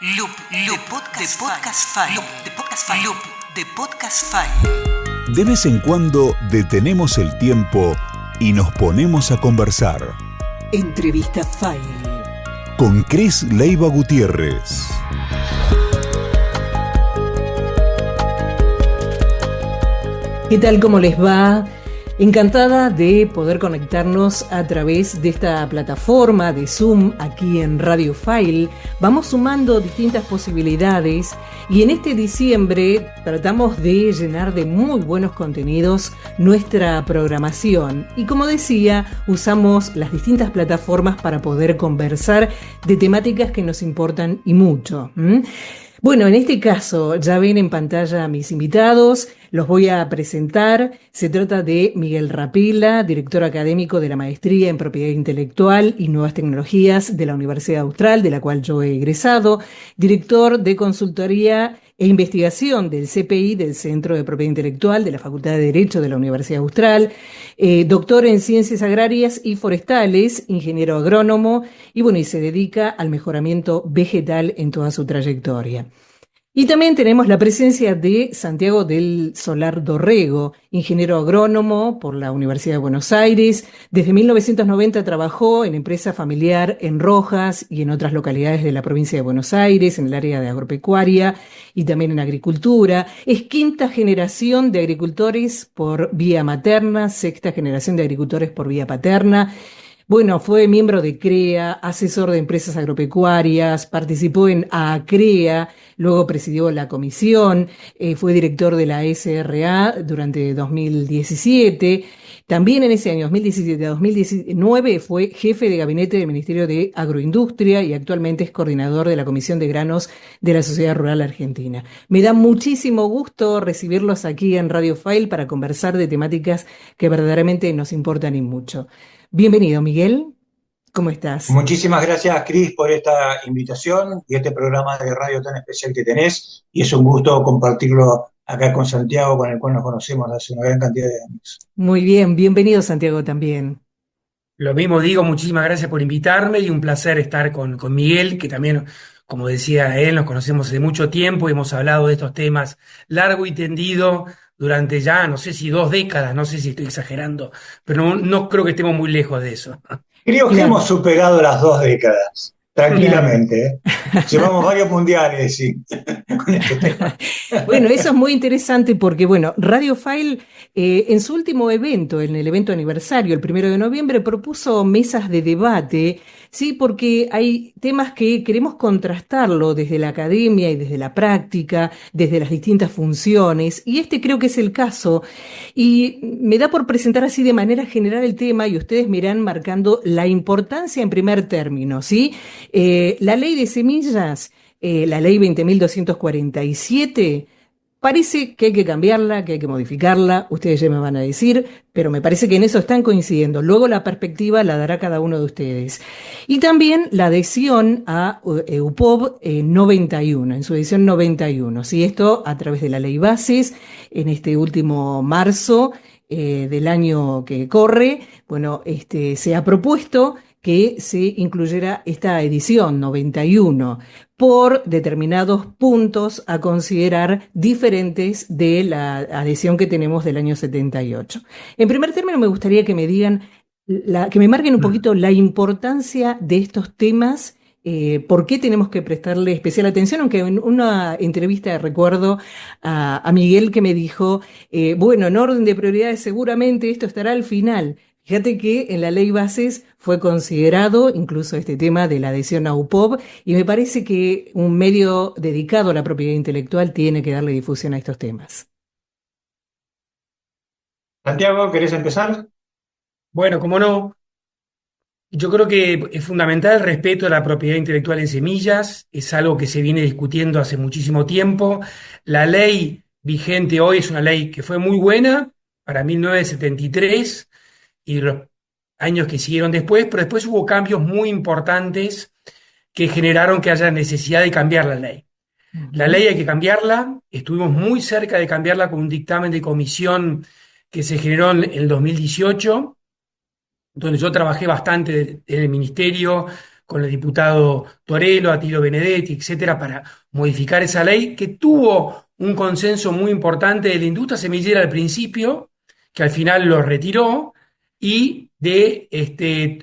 Loop de Podcast File. Loop de Podcast File. De vez en cuando detenemos el tiempo y nos ponemos a conversar. Entrevista File. Con Cris Leiva Gutiérrez. ¿Qué tal? ¿Cómo les va? Encantada de poder conectarnos a través de esta plataforma de Zoom aquí en Radio File. Vamos sumando distintas posibilidades y en este diciembre tratamos de llenar de muy buenos contenidos nuestra programación. Y como decía, usamos las distintas plataformas para poder conversar de temáticas que nos importan y mucho. Bueno, en este caso ya ven en pantalla a mis invitados, los voy a presentar. Se trata de Miguel Rapila, director académico de la Maestría en Propiedad Intelectual y Nuevas Tecnologías de la Universidad Austral, de la cual yo he egresado, director de Consultoría e Investigación del CPI, del Centro de Propiedad Intelectual de la Facultad de Derecho de la Universidad Austral, doctor en Ciencias Agrarias y Forestales, ingeniero agrónomo, y se dedica al mejoramiento vegetal en toda su trayectoria. Y también tenemos la presencia de Santiago del Solar Dorrego, ingeniero agrónomo por la Universidad de Buenos Aires. Desde 1990 trabajó en empresa familiar en Rojas y en otras localidades de la provincia de Buenos Aires, en el área de agropecuaria y también en agricultura. Es quinta generación de agricultores por vía materna, sexta generación de agricultores por vía paterna. Fue miembro de CREA, asesor de empresas agropecuarias, participó en AACREA, luego presidió la comisión, fue director de la SRA durante 2017. También en ese año, 2017 a 2019, fue jefe de gabinete del Ministerio de Agroindustria y actualmente es coordinador de la Comisión de Granos de la Sociedad Rural Argentina. Me da muchísimo gusto recibirlos aquí en Radio File para conversar de temáticas que verdaderamente nos importan y mucho. Bienvenido, Miguel. ¿Cómo estás? Muchísimas gracias, Cris, por esta invitación y este programa de radio tan especial que tenés. Y es un gusto compartirlo acá con Santiago, con el cual nos conocemos hace una gran cantidad de años. Muy bien, bienvenido, Santiago, también. Lo mismo digo, muchísimas gracias por invitarme y un placer estar con Miguel, que también, como decía él, nos conocemos hace mucho tiempo y hemos hablado de estos temas largo y tendido durante ya, no sé si 2 décadas, no sé si estoy exagerando, pero no creo que estemos muy lejos de eso. Creo que hemos superado las 2 décadas, tranquilamente. Llevamos varios mundiales, sí, con este tema. Eso es muy interesante porque, Radio File, en su último evento, en el evento aniversario, el 1 de noviembre, propuso mesas de debate, sí, porque hay temas que queremos contrastarlo desde la academia y desde la práctica, desde las distintas funciones, y este creo que es el caso. Y me da por presentar así de manera general el tema y ustedes me irán marcando la importancia en primer término, ¿sí? La ley de semillas, la ley 20.247, parece que hay que cambiarla, que hay que modificarla, ustedes ya me van a decir, pero me parece que en eso están coincidiendo. Luego la perspectiva la dará cada uno de ustedes. Y también la adhesión a EUPOB 91, en su edición 91. ¿Sí? Esto a través de la ley Bases, en este último marzo del año que corre, se ha propuesto que se incluyera esta edición 91 por determinados puntos a considerar diferentes de la adhesión que tenemos del año 78. En primer término, me gustaría que me digan, que me marquen un poquito la importancia de estos temas. ¿Por qué tenemos que prestarle especial atención? Aunque en una entrevista recuerdo a Miguel que me dijo, en orden de prioridades seguramente esto estará al final. Fíjate que en la ley Bases fue considerado incluso este tema de la adhesión a UPOB y me parece que un medio dedicado a la propiedad intelectual tiene que darle difusión a estos temas. Santiago, ¿querés empezar? Bueno, cómo no. Yo creo que es fundamental el respeto a la propiedad intelectual en semillas, es algo que se viene discutiendo hace muchísimo tiempo. La ley vigente hoy es una ley que fue muy buena para 1973 y los años que siguieron después, pero después hubo cambios muy importantes que generaron que haya necesidad de cambiar la ley. La ley hay que cambiarla, estuvimos muy cerca de cambiarla con un dictamen de comisión que se generó en el 2018, donde yo trabajé bastante en el ministerio con el diputado Torello, Atilio Benedetti, etcétera, para modificar esa ley que tuvo un consenso muy importante de la industria semillera al principio, que al final lo retiró, y de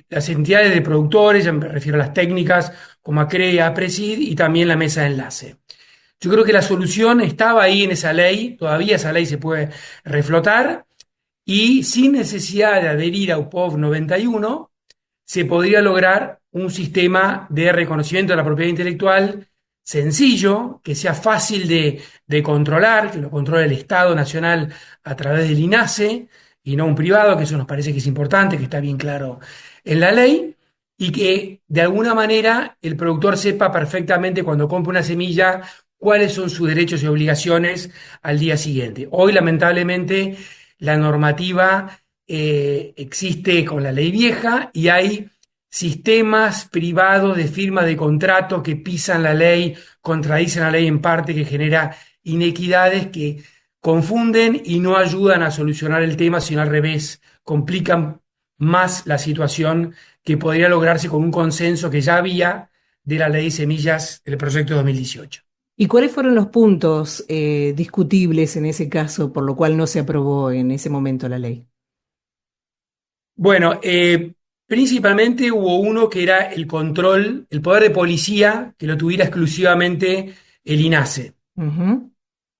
las entidades de productores, ya me refiero a las técnicas como ACRE, APRESID y también la mesa de enlace. Yo creo que la solución estaba ahí en esa ley, todavía esa ley se puede reflotar, y sin necesidad de adherir a UPOV 91, se podría lograr un sistema de reconocimiento de la propiedad intelectual sencillo, que sea fácil de controlar, que lo controle el Estado Nacional a través del INASE y no un privado, que eso nos parece que es importante, que está bien claro en la ley, y que de alguna manera el productor sepa perfectamente cuando compra una semilla cuáles son sus derechos y obligaciones al día siguiente. Hoy, lamentablemente, la normativa existe con la ley vieja y hay sistemas privados de firma de contrato que pisan la ley, contradicen la ley en parte, que genera inequidades que confunden y no ayudan a solucionar el tema, sino al revés, complican más la situación que podría lograrse con un consenso que ya había de la ley de semillas del proyecto 2018. ¿Y cuáles fueron los puntos discutibles en ese caso, por lo cual no se aprobó en ese momento la ley? Bueno, principalmente hubo uno que era el control, el poder de policía, que lo tuviera exclusivamente el INASE, Ujú.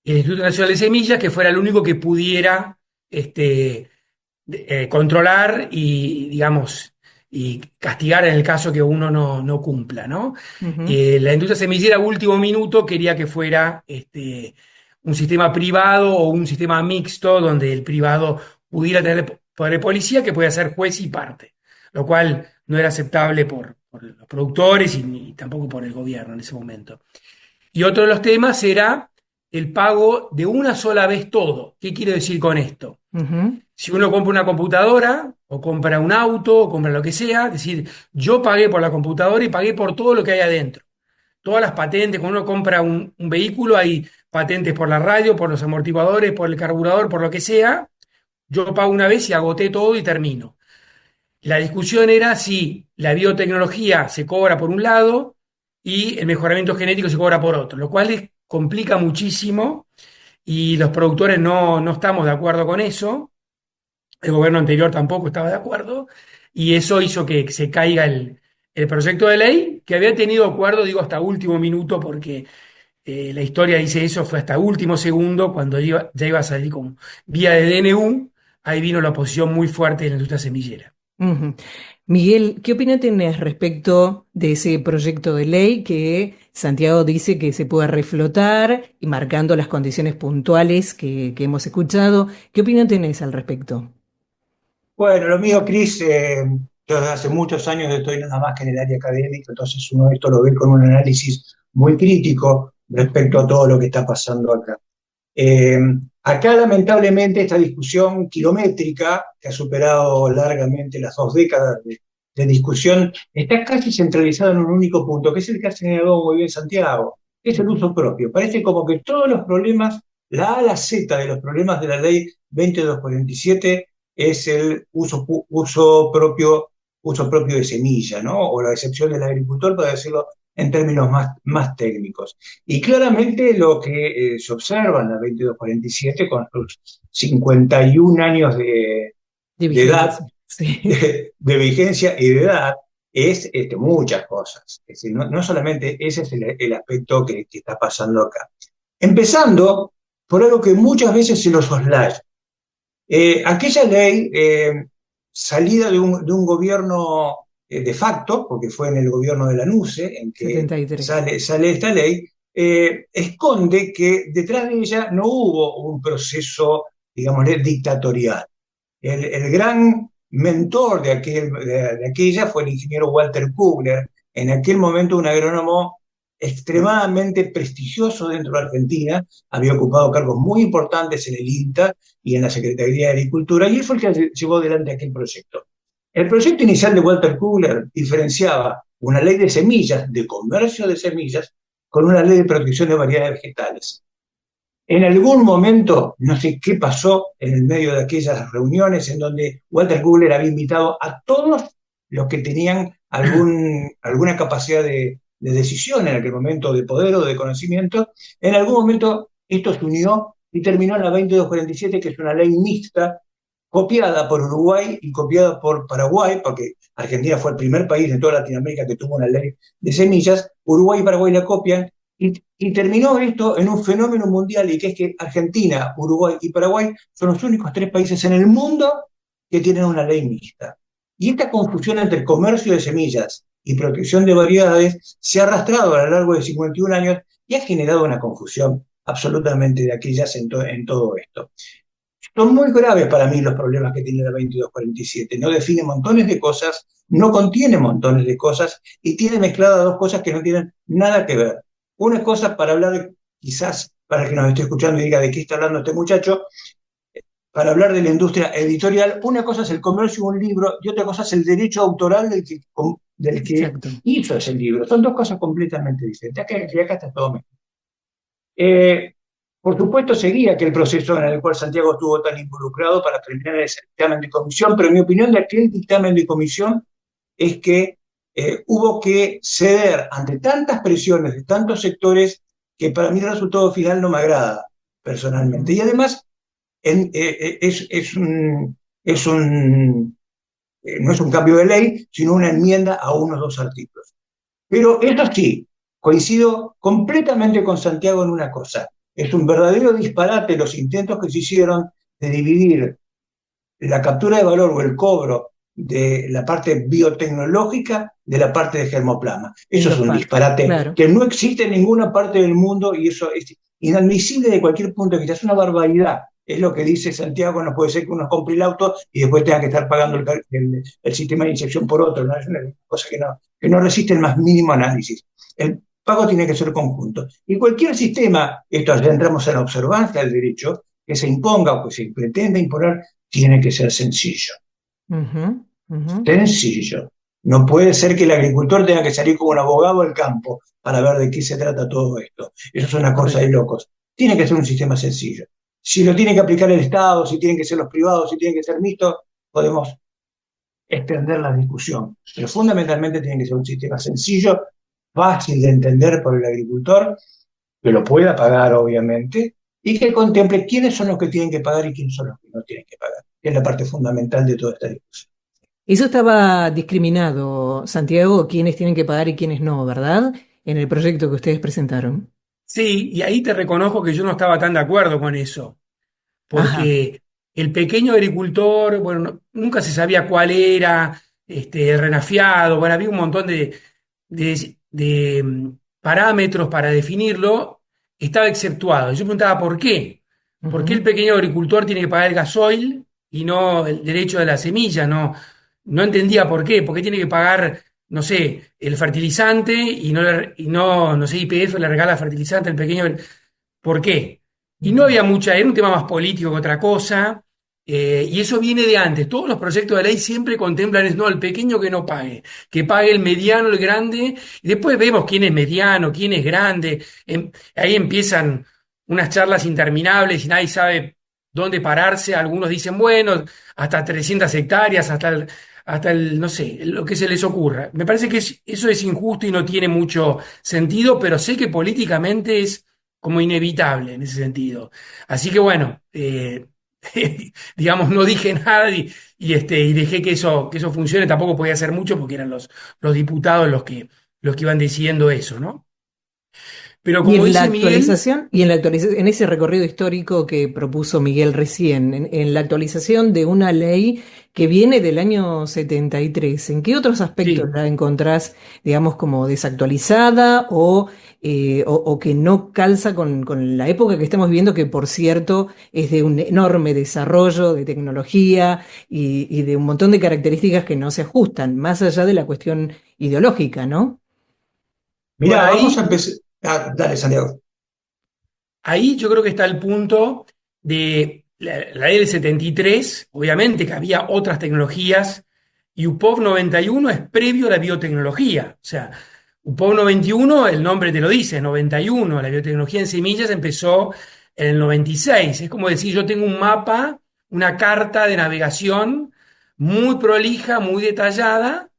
el Instituto Nacional de Semillas, que fuera el único que pudiera controlar y, digamos, y castigar en el caso que uno no cumpla, ¿no? Ujú. La industria semillera a último minuto quería que fuera un sistema privado o un sistema mixto donde el privado pudiera tener poder de policía que pueda ser juez y parte, lo cual no era aceptable por los productores y ni tampoco por el gobierno en ese momento. Y otro de los temas era el pago de una sola vez todo. ¿Qué quiero decir con esto? Ujú. Si uno compra una computadora o compra un auto o compra lo que sea, es decir, yo pagué por la computadora y pagué por todo lo que hay adentro. Todas las patentes, cuando uno compra un vehículo, hay patentes por la radio, por los amortiguadores, por el carburador, por lo que sea. Yo pago una vez y agoté todo y termino. La discusión era si la biotecnología se cobra por un lado y el mejoramiento genético se cobra por otro, lo cual les complica muchísimo y los productores no estamos de acuerdo con eso. El gobierno anterior tampoco estaba de acuerdo y eso hizo que se caiga el proyecto de ley, que había tenido acuerdo, digo, hasta último minuto, porque la historia dice eso, fue hasta último segundo, cuando ya iba a salir con vía de DNU, ahí vino la oposición muy fuerte de la industria semillera. Ujú. Miguel, ¿qué opinión tenés respecto de ese proyecto de ley que Santiago dice que se puede reflotar y marcando las condiciones puntuales que hemos escuchado? ¿Qué opinión tenés al respecto? Bueno, lo mío, Cris, yo desde hace muchos años estoy nada más que en el área académica, entonces uno esto lo ve con un análisis muy crítico respecto a todo lo que está pasando acá. Eh, Acá, lamentablemente, esta discusión kilométrica, que ha superado largamente las 2 décadas de discusión, está casi centralizada en un único punto, que es el que ha señalado muy bien Santiago, que es el uso propio. Parece como que todos los problemas, la A a la Z de los problemas de la ley 2247 es el uso propio de semilla, ¿no? O la excepción del agricultor, para decirlo en términos más técnicos. Y claramente lo que se observa en la 2247 con sus 51 años De de edad, vigencia. Sí. vigencia y de edad, es muchas cosas. Es decir, no solamente ese es el aspecto que está pasando acá. Empezando por algo que muchas veces se lo soslaya. Aquella ley, salida de un gobierno de facto, porque fue en el gobierno de la NUCE en que 73. sale esta ley, esconde que detrás de ella no hubo un proceso, digamos, dictatorial. El gran mentor de aquella fue el ingeniero Walter Kugler, en aquel momento un agrónomo extremadamente prestigioso dentro de Argentina, había ocupado cargos muy importantes en el INTA y en la Secretaría de Agricultura, y él fue el que llevó adelante aquel proyecto. El proyecto inicial de Walter Kugler diferenciaba una ley de semillas, de comercio de semillas, con una ley de protección de variedades vegetales. En algún momento, no sé qué pasó en el medio de aquellas reuniones en donde Walter Kugler había invitado a todos los que tenían alguna capacidad de decisión en aquel momento, de poder o de conocimiento, en algún momento esto se unió y terminó en la 2247, que es una ley mixta, copiada por Uruguay y copiada por Paraguay, porque Argentina fue el primer país de toda Latinoamérica que tuvo una ley de semillas. Uruguay y Paraguay la copian, y terminó esto en un fenómeno mundial, y que es que Argentina, Uruguay y Paraguay son los únicos 3 países en el mundo que tienen una ley mixta. Y esta confusión entre comercio de semillas y protección de variedades se ha arrastrado a lo largo de 51 años y ha generado una confusión absolutamente de aquellas en todo esto. Son muy graves para mí los problemas que tiene la 2247. No define montones de cosas, no contiene montones de cosas y tiene mezcladas dos cosas que no tienen nada que ver. Una cosa para hablar, quizás para el que nos esté escuchando y diga de qué está hablando este muchacho, para hablar de la industria editorial, una cosa es el comercio de un libro y otra cosa es el derecho autoral del que hizo ese libro. Son dos cosas completamente diferentes. Acá está todo mezclado. Por supuesto, seguía aquel proceso en el cual Santiago estuvo tan involucrado para terminar ese dictamen de comisión, pero mi opinión de aquel dictamen de comisión es que hubo que ceder ante tantas presiones de tantos sectores que para mí el resultado final no me agrada personalmente. Y además no es un cambio de ley, sino una enmienda a unos 2 artículos. Pero esto sí, coincido completamente con Santiago en una cosa. Es un verdadero disparate los intentos que se hicieron de dividir la captura de valor o el cobro de la parte biotecnológica de la parte de germoplasma. Eso es un disparate, claro, que no existe en ninguna parte del mundo, y eso es inadmisible de cualquier punto de vista. Es una barbaridad. Es lo que dice Santiago: no puede ser que uno compre el auto y después tenga que estar pagando el sistema de inyección por otro, ¿no? Es una cosa que no resiste el más mínimo análisis. El pago tiene que ser conjunto. Y cualquier sistema, esto ya entramos en la observancia del derecho, que se imponga o que se pretenda imponer, tiene que ser sencillo. Sencillo. No puede ser que el agricultor tenga que salir como un abogado al campo para ver de qué se trata todo esto. Eso es una cosa de locos. Tiene que ser un sistema sencillo. Si lo tiene que aplicar el Estado, si tienen que ser los privados, si tienen que ser mixtos, podemos extender la discusión. Pero fundamentalmente tiene que ser un sistema sencillo, fácil de entender por el agricultor, que lo pueda pagar, obviamente, y que contemple quiénes son los que tienen que pagar y quiénes son los que no tienen que pagar, que es la parte fundamental de toda esta discusión. Eso estaba discriminado, Santiago, quiénes tienen que pagar y quiénes no, ¿verdad? En el proyecto que ustedes presentaron. Sí, y ahí te reconozco que yo no estaba tan de acuerdo con eso, porque el pequeño agricultor, bueno, nunca se sabía cuál era, el renafiado, bueno, había un montón de parámetros para definirlo, estaba exceptuado. Yo preguntaba por qué. ¿Por qué el pequeño agricultor tiene que pagar el gasoil y no el derecho de la semilla? No entendía por qué. ¿Por qué tiene que pagar, no sé, el fertilizante y no sé, YPF le regala fertilizante al pequeño? ¿Por qué? Y no había mucha, era un tema más político que otra cosa, y eso viene de antes. Todos los proyectos de ley siempre contemplan no, el pequeño que pague el mediano, el grande, y después vemos quién es mediano, quién es grande. Ahí empiezan unas charlas interminables y nadie sabe dónde pararse. Algunos dicen, bueno, hasta 300 hectáreas, no sé, lo que se les ocurra. Me parece que eso es injusto y no tiene mucho sentido, pero sé que políticamente es como inevitable en ese sentido. Así que bueno, digamos, no dije nada y dejé que eso funcione. Tampoco podía hacer mucho porque eran los diputados los que iban diciendo eso, ¿no? Pero Y como en la dice Miguel, actualización, en ese recorrido histórico que propuso Miguel recién, en la actualización de una ley que viene del año 73, ¿en qué otros aspectos sí, la encontrás, digamos, como desactualizada o que no calza con la época que estamos viviendo, que por cierto es de un enorme desarrollo de tecnología y de un montón de características que no se ajustan, más allá de la cuestión ideológica, ¿no? bueno, Mira, vamos a empezar. Dale, Santiago. ahí yo creo que está el punto de la ley del 73, obviamente que había otras tecnologías, y UPOV 91 es previo a la biotecnología. O sea, UPOV 91, el nombre te lo dice, 91, la biotecnología en semillas empezó en el 96. Es como decir, yo tengo un mapa, una carta de navegación muy prolija, muy detallada,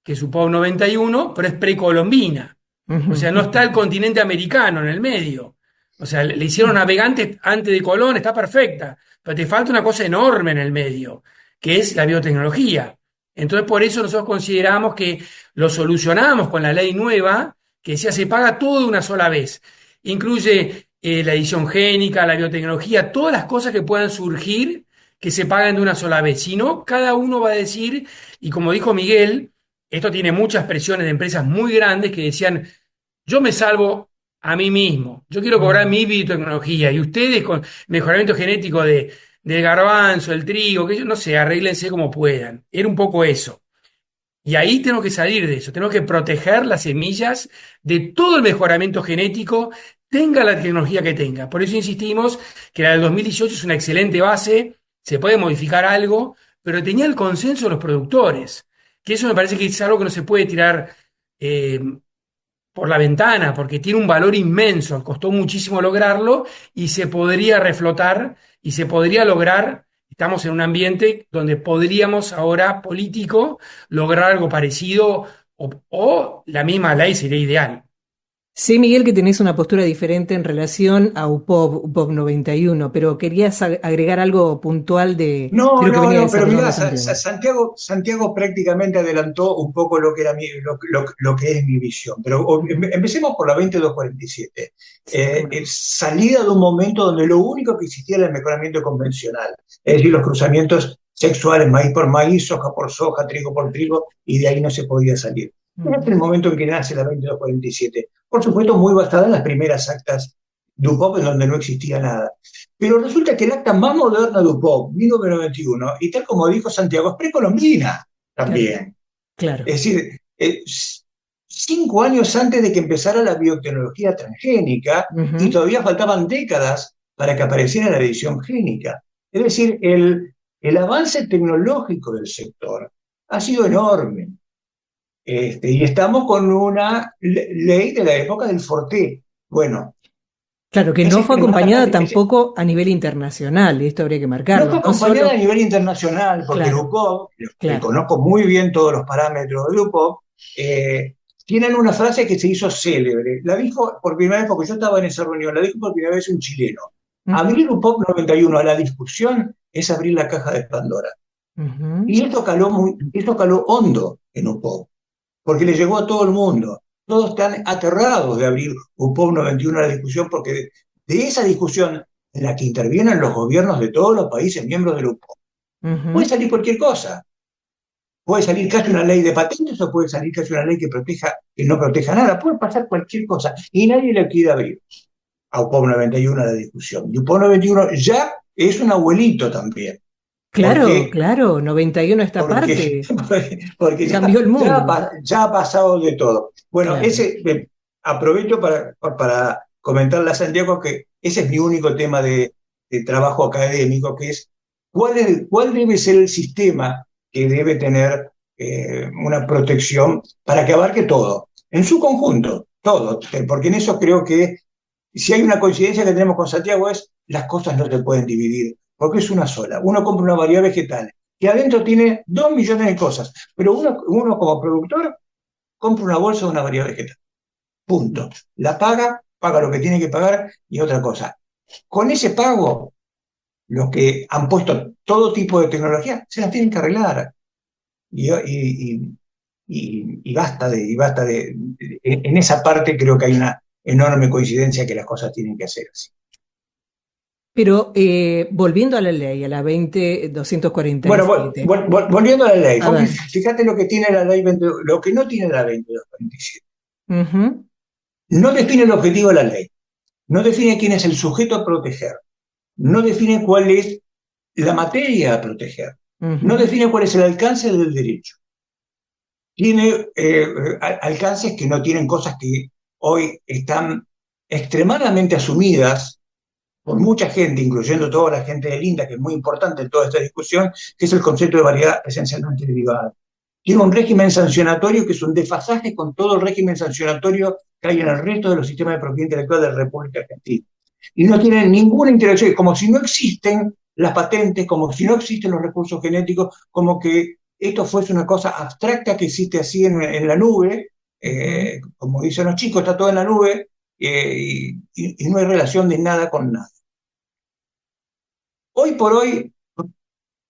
que es UPOV 91, pero es precolombina. O sea, no está el continente americano en el medio. O sea, le hicieron navegantes antes de Colón, está perfecta, pero te falta una cosa enorme en el medio, que es la biotecnología. Entonces, por eso nosotros consideramos que lo solucionamos con la ley nueva, que decía se paga todo de una sola vez. Incluye la edición génica, la biotecnología, todas las cosas que puedan surgir que se pagan de una sola vez. Si no, cada uno va a decir, y como dijo Miguel, esto tiene muchas presiones de empresas muy grandes que decían, yo me salvo a mí mismo, yo quiero cobrar mi biotecnología y ustedes con mejoramiento genético del garbanzo, el trigo, que yo no sé, arréglense como puedan. Era un poco eso. Y ahí tenemos que salir de eso, tenemos que proteger las semillas de todo el mejoramiento genético, tenga la tecnología que tenga. Por eso insistimos que la del 2018 es una excelente base, se puede modificar algo, pero tenía el consenso de los productores, que eso me parece que es algo que no se puede tirar eh, por la ventana, porque tiene un valor inmenso, costó muchísimo lograrlo y se podría reflotar y se podría lograr. Estamos en un ambiente donde podríamos ahora, político, lograr algo parecido o la misma ley sería ideal. Sé, Miguel, que tenés una postura diferente en relación a UPOV 91, pero querías agregar algo puntual de No, lo que no, venía no, pero desarrollando mirá, Santiago. Santiago prácticamente adelantó un poco lo que era lo que es mi visión. Pero empecemos por la 2247. Sí, cómo no. Salida de un momento donde lo único que existía era el mejoramiento convencional, es decir, los cruzamientos sexuales, maíz por maíz, soja por soja, trigo por trigo, y de ahí no se podía salir. Este es el momento en que nace la 2247. Por supuesto, muy basada en las primeras actas de UPOV, en donde no existía nada. Pero resulta que el acta más moderna de UPOV, 1991, y tal como dijo Santiago, es precolombina Claro, también. claro. Es decir, 5 años antes de que empezara la biotecnología transgénica, y Ujú. todavía faltaban décadas para que apareciera la edición génica. Es decir, el avance tecnológico del sector ha sido enorme. Y estamos con una ley de la época del Forté. Bueno, Claro, que es no fue acompañada extremadamente, tampoco a nivel internacional, esto habría que no marcarlo, fue no acompañada a solo, nivel internacional, porque el claro, UPOV, que claro. conozco muy bien todos los parámetros del UPOV, tienen una frase que se hizo célebre. La dijo por primera vez, porque yo estaba en esa reunión, la dijo por primera vez un chileno. Ujú, Abrir UPOV 91 a la discusión es abrir la caja de Pandora. ujú. Y esto caló hondo en UPOV, porque le llegó a todo el mundo. Todos están aterrados de abrir UPOV 91 a la discusión, porque de esa discusión en la que intervienen los gobiernos de todos los países miembros del UPOV, puede Ujú. salir cualquier cosa. Puede salir casi una ley de patentes o puede salir casi una ley que no proteja nada. Puede pasar cualquier cosa y nadie le quiere abrir a UPOV 91 a la discusión. Y UPOV 91 ya es un abuelito también, Claro, porque, claro, 91 esta porque, parte porque cambió el mundo. ya ha pasado de todo. Bueno, Claro. aprovecho para comentarle a Santiago que ese es mi único tema de trabajo académico, que es cuál debe ser el sistema que debe tener una protección para que abarque todo, en su conjunto, todo, porque en eso creo que si hay una coincidencia que tenemos con Santiago es las cosas no se pueden dividir, porque es una sola. Uno compra una variedad vegetal que adentro tiene 2 millones de cosas, pero uno como productor compra una bolsa de una variedad vegetal. Punto. La paga lo que tiene que pagar y otra cosa. Con ese pago, los que han puesto todo tipo de tecnología se las tienen que arreglar. En esa parte creo que hay una enorme coincidencia que las cosas tienen que hacer así. Pero volviendo a la ley, a la Bueno, 20247, volviendo a la ley, a ver, fíjate lo que tiene la ley 22, lo que no tiene la 2247. ujú, No define el objetivo de la ley, no define quién es el sujeto a proteger, no define cuál es la materia a proteger, no ujú, define cuál es el alcance del derecho. Tiene alcances que no tienen cosas que hoy están extremadamente asumidas por mucha gente, incluyendo toda la gente del INTA, que es muy importante en toda esta discusión, que es el concepto de variedad esencialmente derivada. Tiene un régimen sancionatorio que es un desfasaje con todo el régimen sancionatorio que hay en el resto de los sistemas de propiedad intelectual de la República Argentina. Y no tiene ninguna interacción, como si no existen las patentes, como si no existen los recursos genéticos, como que esto fuese una cosa abstracta que existe así en la nube, como dicen los chicos, está todo en la nube, y no hay relación de nada con nada. Hoy por hoy,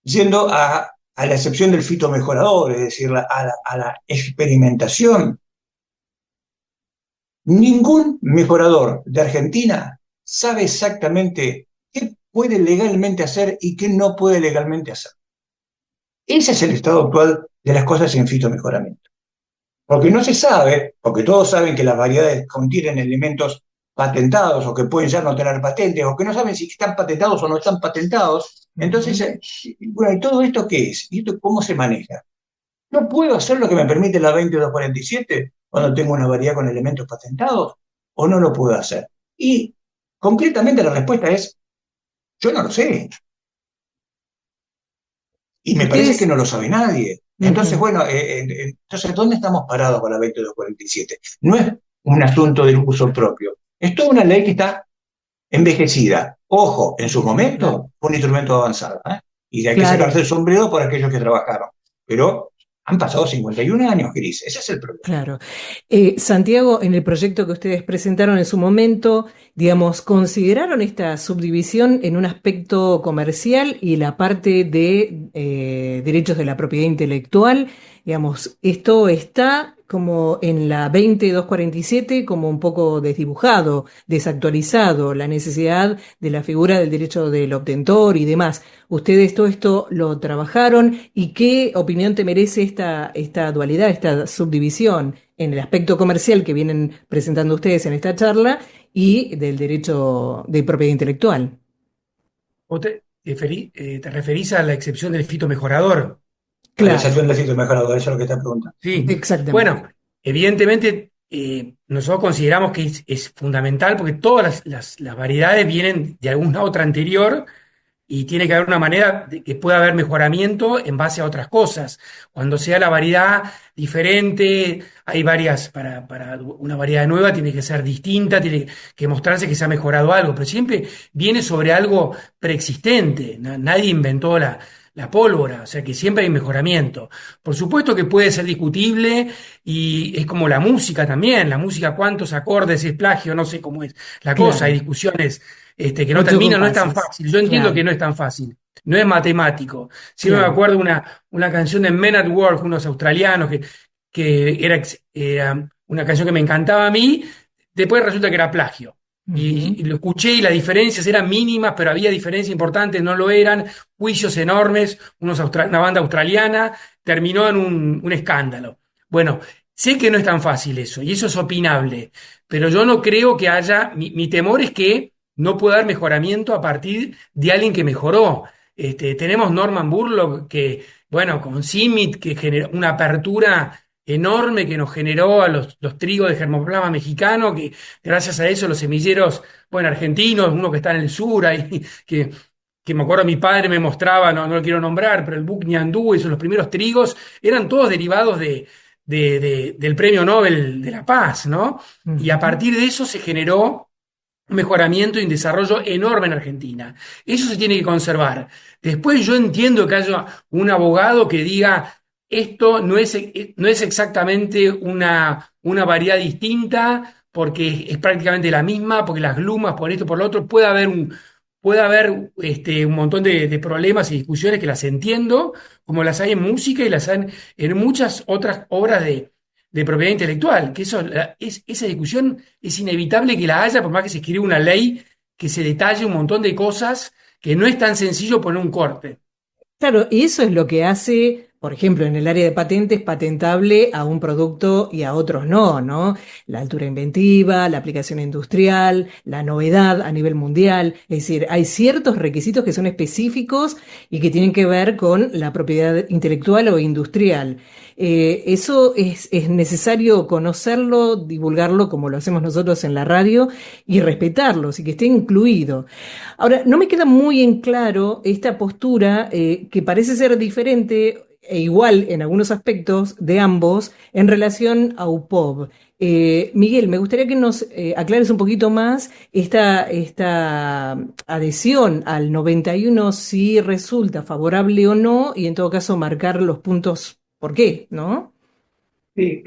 yendo a la excepción del fitomejorador, es decir, a la experimentación, ningún mejorador de Argentina sabe exactamente qué puede legalmente hacer y qué no puede legalmente hacer. Ese es el estado actual de las cosas en fitomejoramiento. Porque no se sabe, porque todos saben que las variedades contienen elementos patentados o que pueden ya no tener patentes o que no saben si están patentados o no están patentados. Entonces, bueno, ¿y todo esto qué es? ¿Y esto cómo se maneja? ¿No puedo hacer lo que me permite la 2247 cuando tengo una variedad con elementos patentados? ¿O no lo puedo hacer? Y concretamente la respuesta es, yo no lo sé. Y me parece que no lo sabe nadie. Entonces, bueno, entonces, ¿dónde estamos parados con la 2247? No es un asunto del uso propio. Es toda una ley que está envejecida. Ojo, en su momento fue un instrumento avanzado, ¿eh? Y hay que sacarse el sombrero por aquellos que trabajaron. Pero han pasado 51 años, Cris. Ese es el problema. Claro. Santiago, en el proyecto que ustedes presentaron en su momento, digamos, ¿consideraron esta subdivisión en un aspecto comercial y la parte de derechos de la propiedad intelectual? Digamos, esto está como en la 20247 como un poco desdibujado, desactualizado, la necesidad de la figura del derecho del obtentor y demás. ¿Ustedes todo esto lo trabajaron y qué opinión te merece esta dualidad, esta subdivisión en el aspecto comercial que vienen presentando ustedes en esta charla y del derecho de propiedad intelectual? ¿Vos te referís a la excepción del fitomejorador? La excepción del fitomejorador, eso es lo que está preguntando. Sí, exactamente. Bueno, evidentemente nosotros consideramos que es fundamental porque todas las variedades vienen de alguna otra anterior y tiene que haber una manera de que pueda haber mejoramiento en base a otras cosas. Cuando sea la variedad diferente, hay varias, para una variedad nueva tiene que ser distinta, tiene que mostrarse que se ha mejorado algo, pero siempre viene sobre algo preexistente. Nadie inventó la pólvora, o sea que siempre hay mejoramiento. Por supuesto que puede ser discutible y es como la música también, la música cuántos acordes es plagio, no sé cómo es la cosa, hay discusiones que no terminan, no es tan fácil. Yo entiendo que no es tan fácil, no es matemático. Siempre me acuerdo una canción de Men at Work, unos australianos, que era una canción que me encantaba a mí, después resulta que era plagio. Y lo escuché y las diferencias eran mínimas, pero había diferencias importantes, no lo eran, juicios enormes, una banda australiana, terminó en un escándalo. Bueno, sé que no es tan fácil eso, y eso es opinable, pero yo no creo que haya, mi temor es que no puede haber mejoramiento a partir de alguien que mejoró. Tenemos Norman Burlock, que, bueno, con CIMMYT, que generó una apertura enorme que nos generó a los trigos de germoplasma mexicano, que gracias a eso los semilleros, bueno, argentinos, uno que está en el sur, ahí, que me acuerdo mi padre me mostraba, no lo quiero nombrar, pero el Buc Ñandú, esos los primeros trigos, eran todos derivados del Premio Nobel de la Paz, ¿no? Y a partir de eso se generó un mejoramiento y un desarrollo enorme en Argentina. Eso se tiene que conservar. Después yo entiendo que haya un abogado que diga, esto no es exactamente una variedad distinta, porque es prácticamente la misma, porque las glumas, por esto, por lo otro, puede haber un montón de problemas y discusiones que las entiendo, como las hay en música y las hay en muchas otras obras de propiedad intelectual, que esa discusión es inevitable que la haya, por más que se escriba una ley que se detalle un montón de cosas que no es tan sencillo poner un corte. Claro, y eso es lo que hace, por ejemplo, en el área de patentes, patentable a un producto y a otros no, ¿no? La altura inventiva, la aplicación industrial, la novedad a nivel mundial. Es decir, hay ciertos requisitos que son específicos y que tienen que ver con la propiedad intelectual o industrial. Eso es necesario conocerlo, divulgarlo como lo hacemos nosotros en la radio y respetarlo, y que esté incluido. Ahora, no me queda muy en claro esta postura que parece ser diferente e igual en algunos aspectos de ambos en relación a UPOV. Miguel, me gustaría que nos aclares un poquito más esta adhesión al 91, si resulta favorable o no, y en todo caso marcar los puntos por qué, ¿no? Sí.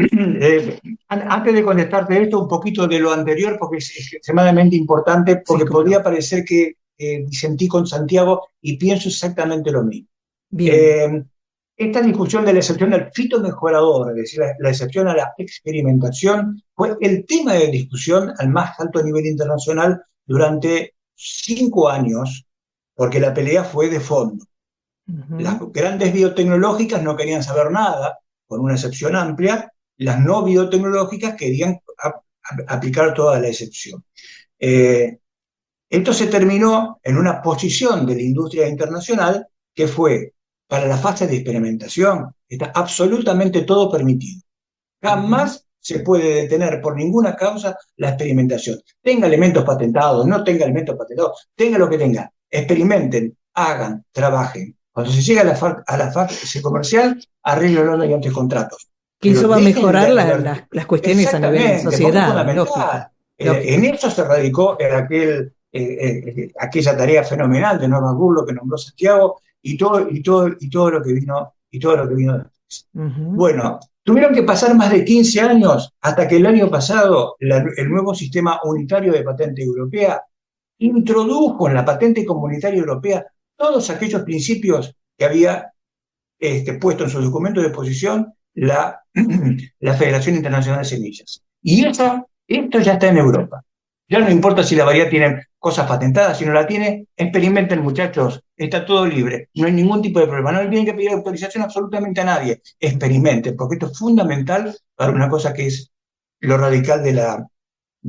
Antes de contestarte esto, un poquito de lo anterior, porque es extremadamente importante, Sí, porque cómo no. podría parecer que disentí con Santiago y pienso exactamente lo mismo. Bien. Eh, Esta discusión de la excepción del fitomejorador, es decir, la excepción a la experimentación, fue el tema de discusión al más alto nivel internacional durante 5 años, porque la pelea fue de fondo. Las Ujú. grandes biotecnológicas no querían saber nada, con una excepción amplia. Las no biotecnológicas querían aplicar toda la excepción. Eh, Esto se terminó en una posición de la industria internacional que fue, para la fase de experimentación, está absolutamente todo permitido. Ujú. Jamás se puede detener por ninguna causa la experimentación. Tenga elementos patentados, no tenga elementos patentados, tenga lo que tenga. Experimenten, hagan, trabajen. Cuando se llega a la fase comercial, arreglenlo mediante contratos. Que Pero eso va a dejen mejorar de, las cuestiones a nivel exactamente, porque es sociedad, lógico, fundamental. En lógico. eso se radicó aquella tarea fenomenal de Norman Burlock que nombró Santiago y todo lo que vino después. Ujú. Bueno, tuvieron que pasar más de 15 años hasta que el año pasado el nuevo sistema unitario de patente europea introdujo en la patente comunitaria europea todos aquellos principios que había puesto en su documento de posición la Federación Internacional de Semillas. Y esto ya está en Europa. Ya no importa si la variedad tiene cosas patentadas, si no la tiene, experimenten muchachos, está todo libre, no hay ningún tipo de problema, no le tienen que pedir autorización absolutamente a nadie, experimenten, porque esto es fundamental para una cosa que es lo radical de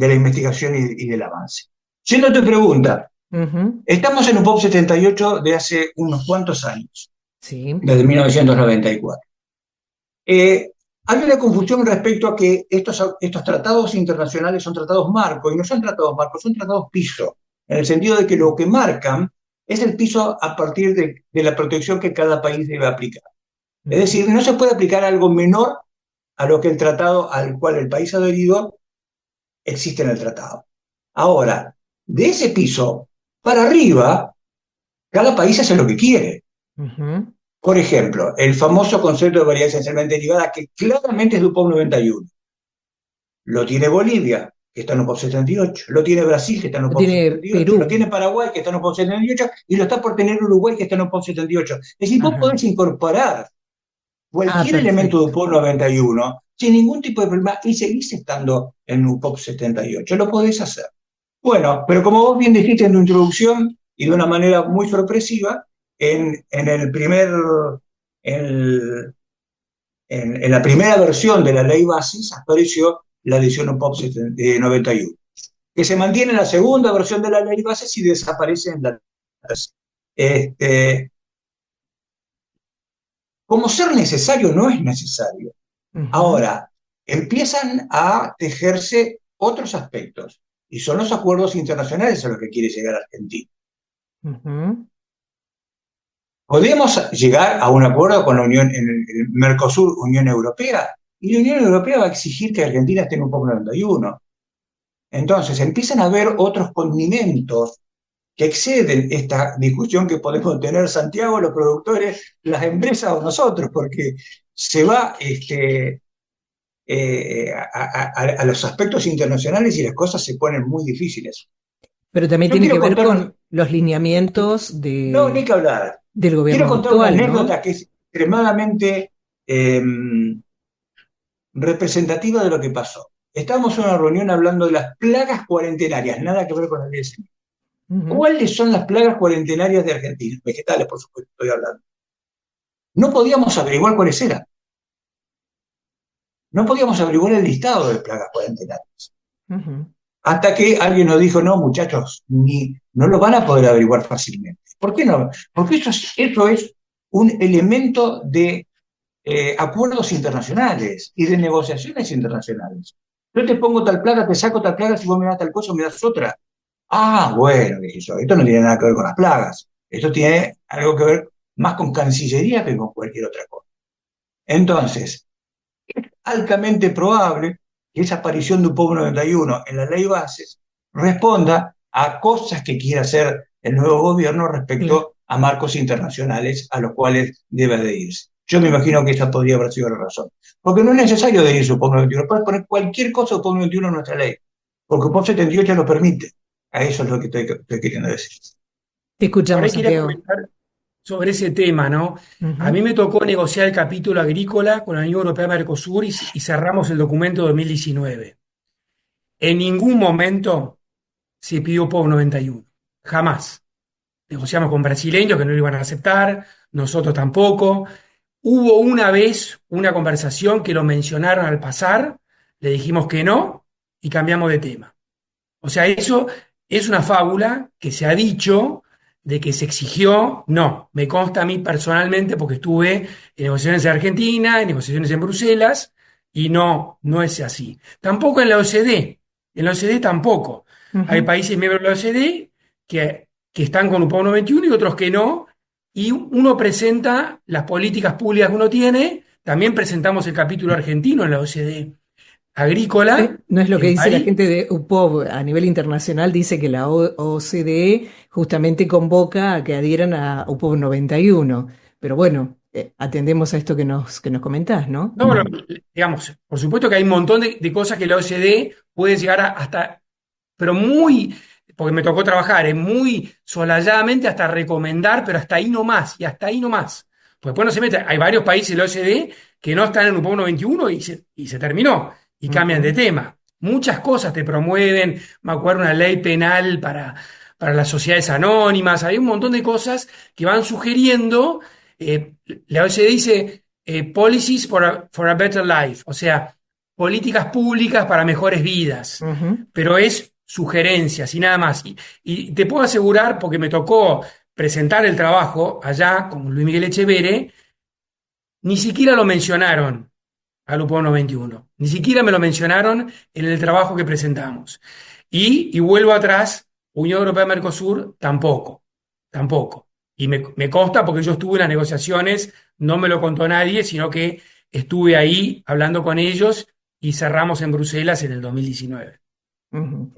la investigación y del avance. Siendo tu pregunta, Ujú. estamos en un POP 78 de hace unos cuantos años, Sí. desde 1994. Eh, Hay una confusión respecto a que estos tratados internacionales son tratados marco, y no son tratados marco, son tratados piso, en el sentido de que lo que marcan es el piso a partir de la protección que cada país debe aplicar. Es Ujú. decir, no se puede aplicar algo menor a lo que el tratado al cual el país adherido existe en el tratado. Ahora, de ese piso para arriba, cada país hace lo que quiere. Ujú. Por ejemplo, el famoso concepto de variedad esencialmente derivada, que claramente es de UPOV 91. Lo tiene Bolivia, que está en UPOV 78. Lo tiene Brasil, que está en Lo UPOV tiene 78. Lo Perú. tiene Paraguay, que está en UPOV 78. Y lo está por tener Uruguay, que está en UPOV 78. Es decir, vos Ajá. podés incorporar Ah, cualquier elemento de perfecto. UPOV 91 sin ningún tipo de problema y seguís estando en UPOV 78. Lo podés hacer. Bueno, pero como vos bien dijiste en tu introducción y de una manera muy sorpresiva, en, en la primera versión de la ley basis apareció la edición UPOP 91, que se mantiene en la segunda versión de la ley basis y desaparece en la tercera. Este, Como ser necesario no es necesario. Ujú. Ahora, empiezan a tejerse otros aspectos y son los acuerdos internacionales a los que quiere llegar Argentina. Ujú. Podemos llegar a un acuerdo con la Unión, en el Mercosur, Unión Europea, y la Unión Europea va a exigir que Argentina esté en un POP 91. Entonces empiezan a haber otros condimentos que exceden esta discusión que podemos tener Santiago, los productores, las empresas o nosotros, porque se va a los aspectos internacionales y las cosas se ponen muy difíciles. Pero también Yo tiene que quiero ver contar, con los lineamientos no, ni que hablar, del quiero gobierno contar una actual, ¿no? anécdota que es extremadamente eh, representativa de lo que pasó. Estábamos en una reunión hablando de las plagas cuarentenarias, nada que ver con la ley de semillas. Ujú. ¿Cuáles son las plagas cuarentenarias de Argentina? Vegetales, por supuesto, estoy hablando. No podíamos averiguar cuáles eran. No podíamos averiguar el listado de plagas cuarentenarias. Ujú. Hasta que alguien nos dijo, no, muchachos, no lo van a poder averiguar fácilmente. ¿Por qué no? Porque eso es un elemento de acuerdos internacionales y de negociaciones internacionales. Yo te pongo tal plaga, te saco tal plaga, si vos me das tal cosa, me das otra. Ah, bueno, dije yo, esto no tiene nada que ver con las plagas. Esto tiene algo que ver más con Cancillería que con cualquier otra cosa. Entonces, altamente probable que esa aparición de un POP 91 en la ley bases responda a cosas que quiera hacer el nuevo gobierno Claro. respecto a marcos internacionales a los cuales debe adherirse. Yo me imagino que esa podría haber sido la razón. Porque no es necesario adherirse al POP 91, puedes poner cualquier cosa del POP 91 en nuestra ley, porque el POP 78 lo permite. A eso es lo que estoy queriendo decir. Te Por escuchamos, ahí quería Santiago. comentar sobre ese tema, ¿no? A Ujú. mí me tocó negociar el capítulo agrícola con la Unión Europea Mercosur y cerramos el documento 2019. En ningún momento se pidió POB 91, jamás. Negociamos con brasileños que no lo iban a aceptar, nosotros tampoco. Hubo una vez una conversación que lo mencionaron al pasar, le dijimos que no y cambiamos de tema. O sea, eso es una fábula que se ha dicho de que se exigió. No, me consta a mí personalmente porque estuve en negociaciones en Argentina, en negociaciones en Bruselas, y no, no es así. Tampoco en la OCDE. En la OCDE tampoco. Hay Ujú. países miembros de la OCDE que están con un POB 91 y otros que no, y uno presenta las políticas públicas que uno tiene. También presentamos el capítulo argentino en la OCDE agrícola No es lo que en dice la París. gente de UPOV a nivel internacional, dice que la OCDE justamente convoca a que adhieran a UPOV 91. Pero bueno, atendemos a esto que nos comentás, ¿no? No, bueno, digamos, por supuesto que hay un montón de cosas que la OCDE puede llegar hasta, pero muy, porque me tocó trabajar, muy solalladamente hasta recomendar, pero hasta ahí no más, y hasta ahí no más. Pues después no se mete, hay varios países de la OCDE que no están en un POB 91 y se terminó, y cambian de Ujú. tema. Muchas cosas te promueven, me acuerdo una ley penal para las sociedades anónimas, hay un montón de cosas que van sugiriendo. eh, la OCDE dice policies for a better life, o sea, políticas públicas para mejores vidas, Ujú. pero es sugerencias y nada más. Y te puedo asegurar, porque me tocó presentar el trabajo allá con Luis Miguel Echeverre, ni siquiera lo mencionaron al UPO 91, ni siquiera me lo mencionaron en el trabajo que presentamos. Y vuelvo atrás, Unión Europea Mercosur tampoco, tampoco. Y me consta porque yo estuve en las negociaciones, no me lo contó nadie, sino que estuve ahí hablando con ellos y cerramos en Bruselas en el 2019. Ujú.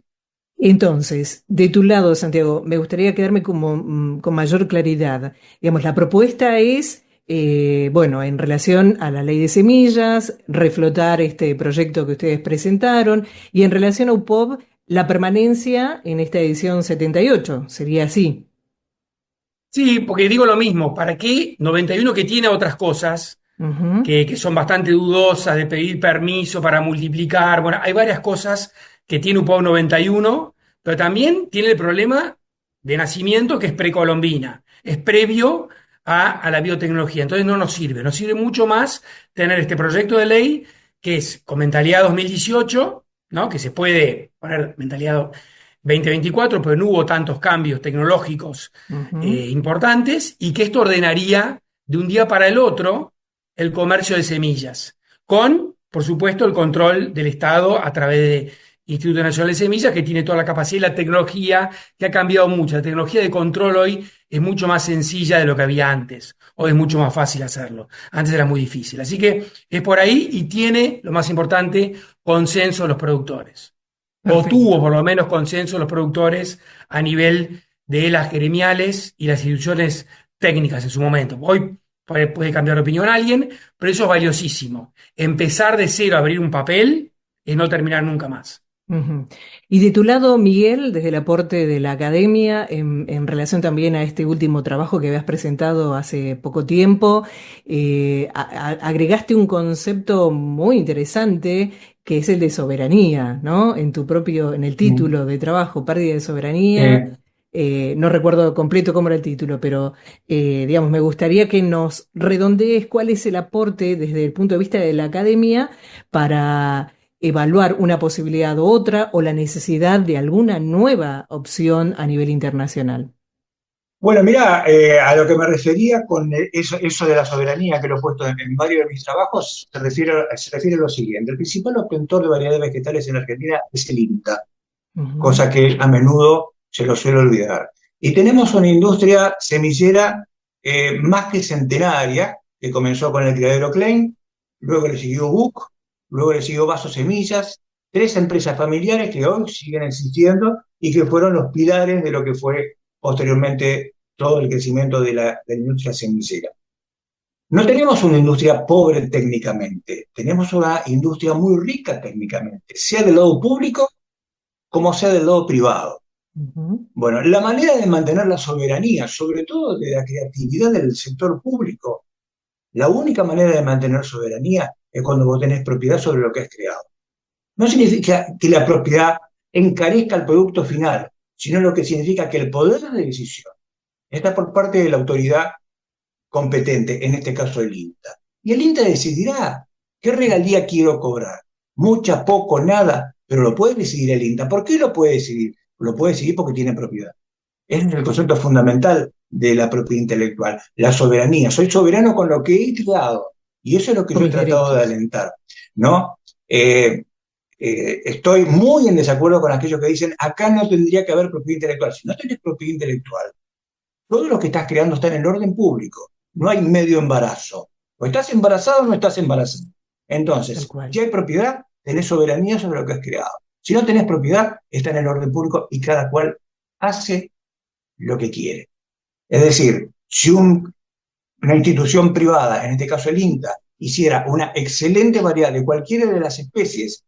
Entonces, de tu lado, Santiago, me gustaría quedarme como, con mayor claridad. Digamos, la propuesta es, bueno, en relación a la ley de semillas, reflotar este proyecto que ustedes presentaron, y en relación a UPOV, la permanencia en esta edición 78, sería así. Sí, porque digo lo mismo, ¿para qué 91 que tiene otras cosas Ujú. que son bastante dudosas de pedir permiso para multiplicar? Bueno, hay varias cosas que tiene UPOV 91, pero también tiene el problema de nacimiento que es precolombina, es previo a la biotecnología, entonces no nos sirve mucho más tener este proyecto de ley que es con mentalidad 2018, ¿no? Que se puede poner mentalidad 2024, pero no hubo tantos cambios tecnológicos Ujú. importantes, y que esto ordenaría de un día para el otro el comercio de semillas, con, por supuesto, el control del Estado a través de Instituto Nacional de Semillas, que tiene toda la capacidad y la tecnología, que ha cambiado mucho. La tecnología de control hoy es mucho más sencilla de lo que había antes. Hoy es mucho más fácil hacerlo. Antes era muy difícil. Así que es por ahí y tiene, lo más importante, consenso de los productores. O tuvo Perfecto. por lo menos consenso de los productores a nivel de las gremiales y las instituciones técnicas en su momento. Hoy puede cambiar de opinión alguien, pero eso es valiosísimo. Empezar de cero a abrir un papel es no terminar nunca más. Ujú. Y de tu lado, Miguel, desde el aporte de la academia, en relación también a este último trabajo que habías presentado hace poco tiempo, agregaste un concepto muy interesante que es el de soberanía, ¿no? En el Mm. título de trabajo, pérdida de soberanía. Eh, No recuerdo completo cómo era el título, pero digamos, me gustaría que nos redondees cuál es el aporte desde el punto de vista de la academia para evaluar una posibilidad u otra o la necesidad de alguna nueva opción a nivel internacional. bueno, mira, a lo que me refería con eso de la soberanía que lo he puesto en varios de mis trabajos, se refiere a lo siguiente. El principal obtentor de variedades vegetales en Argentina es el INTA, Ujú. cosa que a menudo se lo suele olvidar. Y tenemos una industria semillera más que centenaria, que comenzó con el criadero Klein, luego le siguió Buc, luego le siguió Vaso Semillas, 3 empresas familiares que hoy siguen existiendo y que fueron los pilares de lo que fue posteriormente todo el crecimiento de la industria semillera. No tenemos una industria pobre técnicamente, tenemos una industria muy rica técnicamente, sea del lado público como sea del lado privado. Ujú. Bueno, la manera de mantener la soberanía, sobre todo de la creatividad del sector público, la única manera de mantener soberanía es cuando vos tenés propiedad sobre lo que has creado. No significa que la propiedad encarezca el producto final, sino lo que significa que el poder de decisión está por parte de la autoridad competente, en este caso el INTA. Y el INTA decidirá qué regalía quiero cobrar. Mucha, poco, nada, pero lo puede decidir el INTA. ¿Por qué lo puede decidir? Lo puede decidir porque tiene propiedad. Ese es el concepto fundamental de la propiedad intelectual, la soberanía. Soy soberano con lo que he creado. Y eso es lo que Con yo he mis tratado de derechos. alentar, ¿no? Estoy muy en desacuerdo con aquellos que dicen, acá no tendría que haber propiedad intelectual. Si no tenés propiedad intelectual, todo lo que estás creando está en el orden público. No hay medio embarazo. O estás embarazado o no estás embarazado. Tal Entonces, cual. si hay propiedad, tenés soberanía sobre lo que has creado. Si no tenés propiedad, está en el orden público y cada cual hace lo que quiere. Es decir, si una institución privada, en este caso el INTA, hiciera una excelente variedad de cualquiera de las especies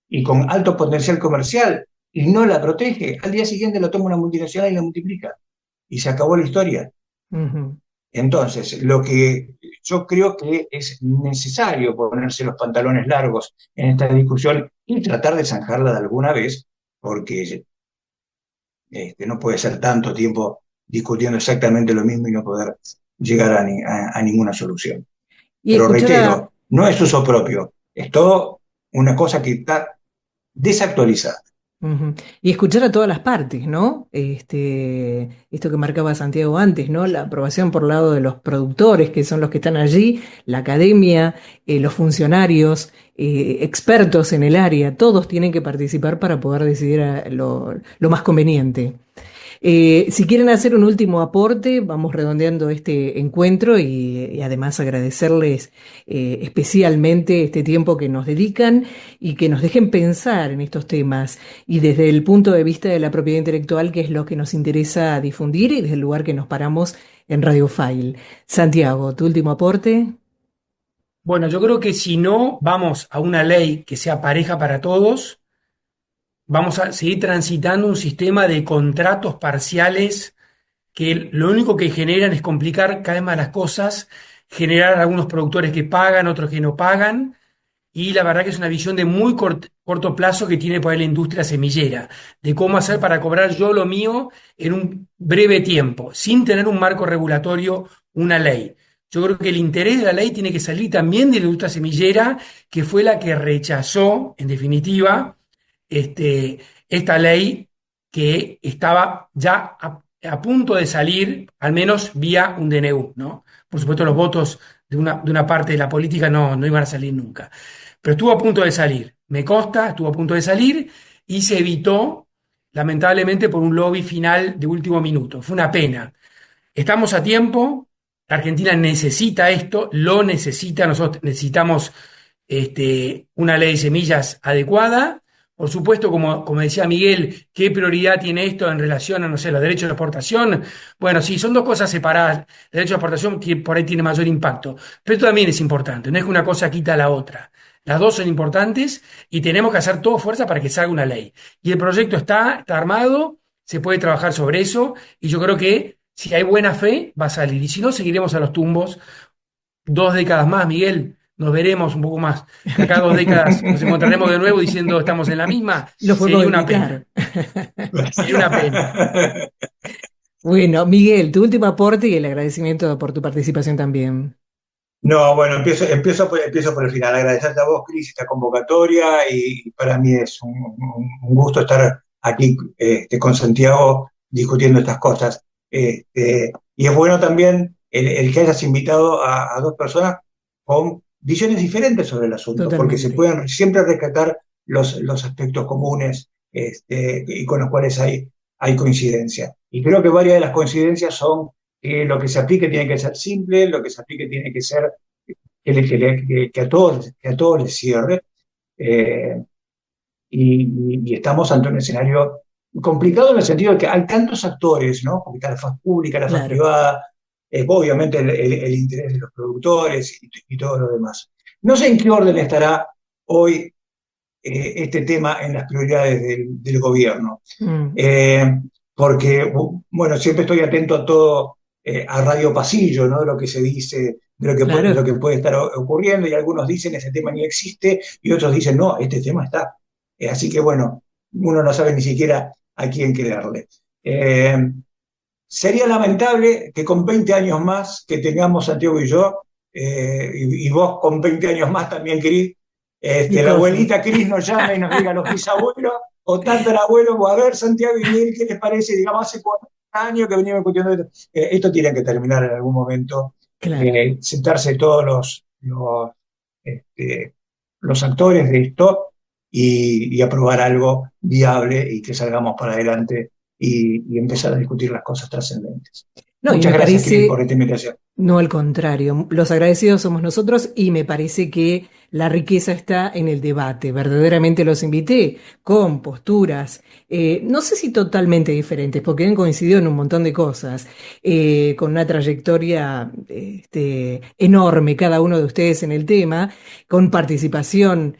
y con alto potencial comercial y no la protege, al día siguiente lo toma una multinacional y la multiplica. Y se acabó la historia. Ujú. Entonces, lo que yo creo que es necesario ponerse los pantalones largos en esta discusión y tratar de zanjarla de alguna vez, porque no puede ser tanto tiempo discutiendo exactamente lo mismo y no poder llegar a ninguna solución. Y Pero escuchar a, reitero, no es uso propio, es todo una cosa que está desactualizada. Ujú. Y escuchar a todas las partes, ¿no? Esto que marcaba Santiago antes, ¿no? La aprobación por lado de los productores, que son los que están allí, la academia, los funcionarios, expertos en el área, todos tienen que participar para poder decidir lo más conveniente. Si quieren hacer un último aporte, vamos redondeando este encuentro y además agradecerles especialmente este tiempo que nos dedican y que nos dejen pensar en estos temas y desde el punto de vista de la propiedad intelectual, que es lo que nos interesa difundir y desde el lugar que nos paramos en Radio File. Santiago, tu último aporte. Bueno, yo creo que si no vamos a una ley que sea pareja para todos, vamos a seguir transitando un sistema de contratos parciales que lo único que generan es complicar cada vez más las cosas, generar algunos productores que pagan, otros que no pagan, y la verdad que es una visión de muy corto plazo que tiene por ahí la industria semillera, de cómo hacer para cobrar yo lo mío en un breve tiempo, sin tener un marco regulatorio, una ley. Yo creo que el interés de la ley tiene que salir también de la industria semillera, que fue la que rechazó, en definitiva, esta ley que estaba ya a punto de salir, al menos vía un DNU, ¿no? Por supuesto, los votos de una parte de la política no iban a salir nunca. Pero estuvo a punto de salir, me consta, estuvo a punto de salir y se evitó, lamentablemente, por un lobby final de último minuto. Fue una pena. Estamos a tiempo, Argentina necesita esto, lo necesita, nosotros necesitamos una ley de semillas adecuada. Por supuesto, como decía Miguel, ¿qué prioridad tiene esto en relación a, no sé, los derechos de exportación? Bueno, sí, son dos cosas separadas. El derecho de exportación por ahí tiene mayor impacto, pero esto también es importante, no es que una cosa quita a la otra. Las dos son importantes y tenemos que hacer todo fuerza para que salga una ley. Y el proyecto está armado, se puede trabajar sobre eso y yo creo que si hay buena fe va a salir. Y si no, seguiremos a los tumbos 2 décadas más, Miguel. Nos veremos un poco más. De acá a 2 décadas nos encontraremos de nuevo diciendo estamos en la misma. Lo podemos Sería una invitar. pena. Sería una pena. Bueno, Miguel, tu último aporte y el agradecimiento por tu participación también. No, bueno, empiezo por el final. Agradecerte a vos, Cris, esta convocatoria y para mí es un gusto estar aquí con Santiago discutiendo estas cosas. Y es bueno también el que hayas invitado a 2 personas con visiones diferentes sobre el asunto, porque se Totalmente. pueden siempre rescatar los aspectos comunes y con los cuales hay coincidencia. Y creo que varias de las coincidencias son que lo que se aplique tiene que ser simple, lo que se aplique tiene que ser que a todos les cierre. Y estamos ante un escenario complicado en el sentido de que hay tantos actores, ¿no? Porque está la faz pública, la faz Claro. privada, obviamente el interés de los productores y todo lo demás. No sé en qué orden estará hoy este tema en las prioridades del gobierno. Porque, bueno, siempre estoy atento a todo, a radio pasillo, ¿no? De lo que se dice, Claro. de lo que puede estar ocurriendo, y algunos dicen ese tema ni existe, y otros dicen, no, este tema está. Así que, bueno, uno no sabe ni siquiera a quién creerle. Sería lamentable que con 20 años más que tengamos Santiago y yo, y vos con 20 años más también, Cris, la abuelita Cris nos llame y nos diga a los bisabuelos o tatarabuelos, o a ver, Santiago y Miguel, ¿qué les parece? Digamos, hace 40 años que veníamos discutiendo esto. Esto tiene que terminar en algún momento. Claro. Sentarse todos los actores de esto y aprobar algo viable y que salgamos para adelante y empezar a discutir las cosas trascendentes. No, Muchas gracias, parece, Cris, por esta invitación. No, al contrario, los agradecidos somos nosotros y me parece que la riqueza está en el debate. Verdaderamente los invité con posturas, no sé si totalmente diferentes, porque han coincidido en un montón de cosas, con una trayectoria enorme cada uno de ustedes en el tema, con participación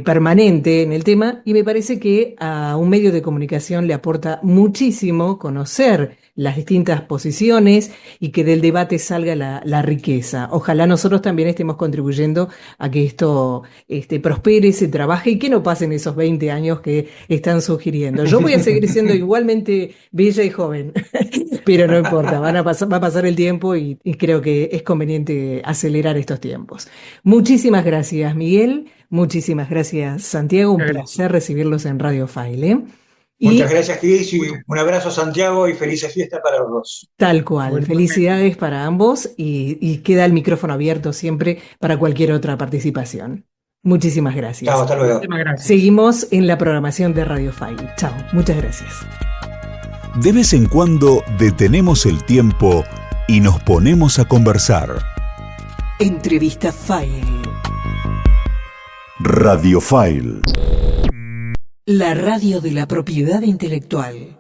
permanente en el tema, y me parece que a un medio de comunicación le aporta muchísimo conocer las distintas posiciones y que del debate salga la riqueza. Ojalá nosotros también estemos contribuyendo a que esto prospere, se trabaje y que no pasen esos 20 años que están sugiriendo. Yo voy a seguir siendo igualmente bella y joven, pero no importa, va a pasar el tiempo y creo que es conveniente acelerar estos tiempos. Muchísimas gracias, Miguel. Muchísimas gracias, Santiago. Un placer recibirlos en Radio File. Muchas gracias, Cris, y un abrazo a Santiago y felices fiestas para los dos. Tal cual, felicidades para ambos y queda el micrófono abierto siempre para cualquier otra participación. Muchísimas gracias. Chao, hasta luego. Seguimos en la programación de Radio File. Chao, muchas gracias. De vez en cuando detenemos el tiempo y nos ponemos a conversar. Entrevista File. Radio File. La radio de la propiedad intelectual.